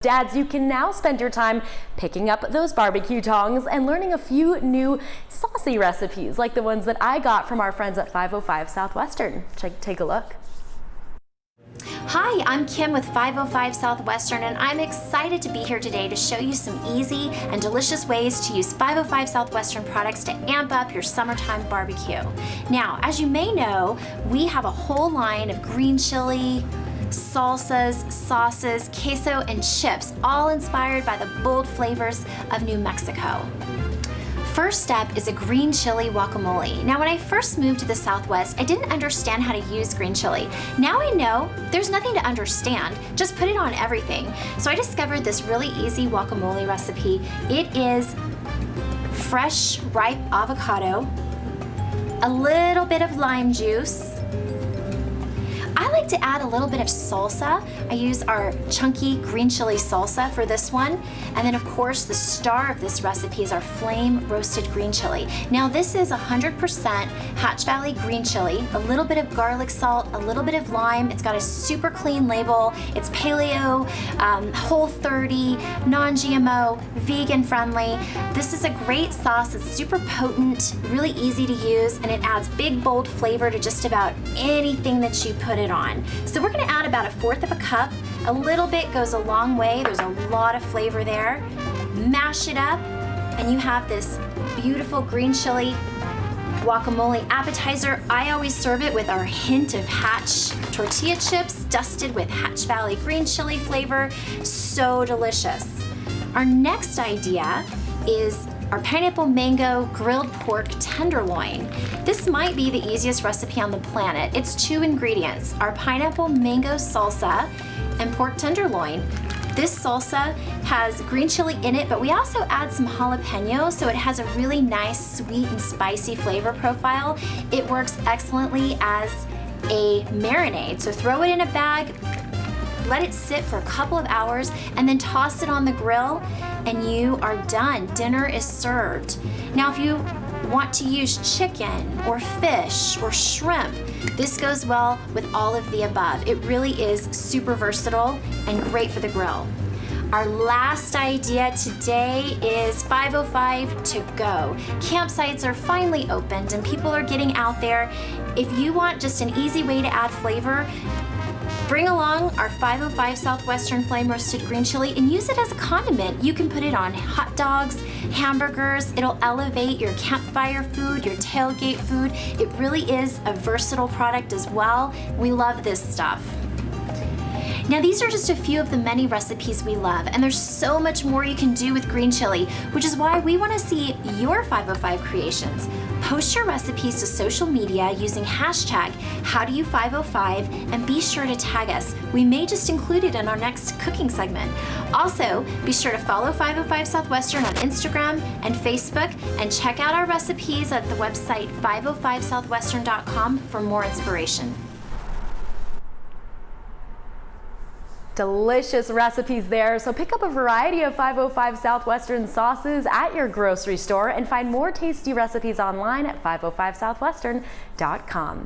Dads, you can now spend your time picking up those barbecue tongs and learning a few new saucy recipes like the ones that I got from our friends at 505 Southwestern. Take a look. Hi, I'm Kim with 505 Southwestern, and I'm excited to be here today to show you some easy and delicious ways to use 505 Southwestern products to amp up your summertime barbecue. Now, as you may know, we have a whole line of green chili, salsas, sauces, queso, and chips, all inspired by the bold flavors of New Mexico. First step is a green chili guacamole. Now, when I first moved to the Southwest, I didn't understand how to use green chili. Now I know there's nothing to understand, just put it on everything. So I discovered this really easy guacamole recipe. It is fresh, ripe avocado, a little bit of lime juice. I like to add a little bit of salsa. I use our chunky green chili salsa for this one. And then of course the star of this recipe is our flame roasted green chili. Now this is 100% Hatch Valley green chili, a little bit of garlic salt, a little bit of lime. It's got a super clean label. It's paleo, Whole30, non-GMO, vegan friendly. This is a great sauce. It's super potent, really easy to use, and it adds big bold flavor to just about anything that you put it on. So we're going to add about 1/4 of a cup. A little bit goes a long way. There's a lot of flavor there. Mash it up and you have this beautiful green chili guacamole appetizer. I always serve it with our hint of Hatch tortilla chips dusted with Hatch Valley green chili flavor. So delicious. Our next idea is our pineapple mango grilled pork tenderloin. This might be the easiest recipe on the planet. It's 2 ingredients, our pineapple mango salsa and pork tenderloin. This salsa has green chili in it, but we also add some jalapeno, so it has a really nice sweet and spicy flavor profile. It works excellently as a marinade, so throw it in a bag, let it sit for a couple of hours, and then toss it on the grill, and you are done. Dinner is served. Now, if you want to use chicken or fish or shrimp, this goes well with all of the above. It really is super versatile and great for the grill. Our last idea today is 505 to go. Campsites are finally opened and people are getting out there. If you want just an easy way to add flavor, bring along our 505 Southwestern Flame Roasted Green Chili and use it as a condiment. You can put it on hot dogs, hamburgers. It'll elevate your campfire food, your tailgate food. It really is a versatile product as well. We love this stuff. Now these are just a few of the many recipes we love, and there's so much more you can do with green chili, which is why we want to see your 505 creations. Post your recipes to social media using hashtag #HowDoYou505 and be sure to tag us. We may just include it in our next cooking segment. Also, be sure to follow 505 Southwestern on Instagram and Facebook, and check out our recipes at the website 505southwestern.com for more inspiration. Delicious recipes there. So pick up a variety of 505 Southwestern sauces at your grocery store and find more tasty recipes online at 505southwestern.com.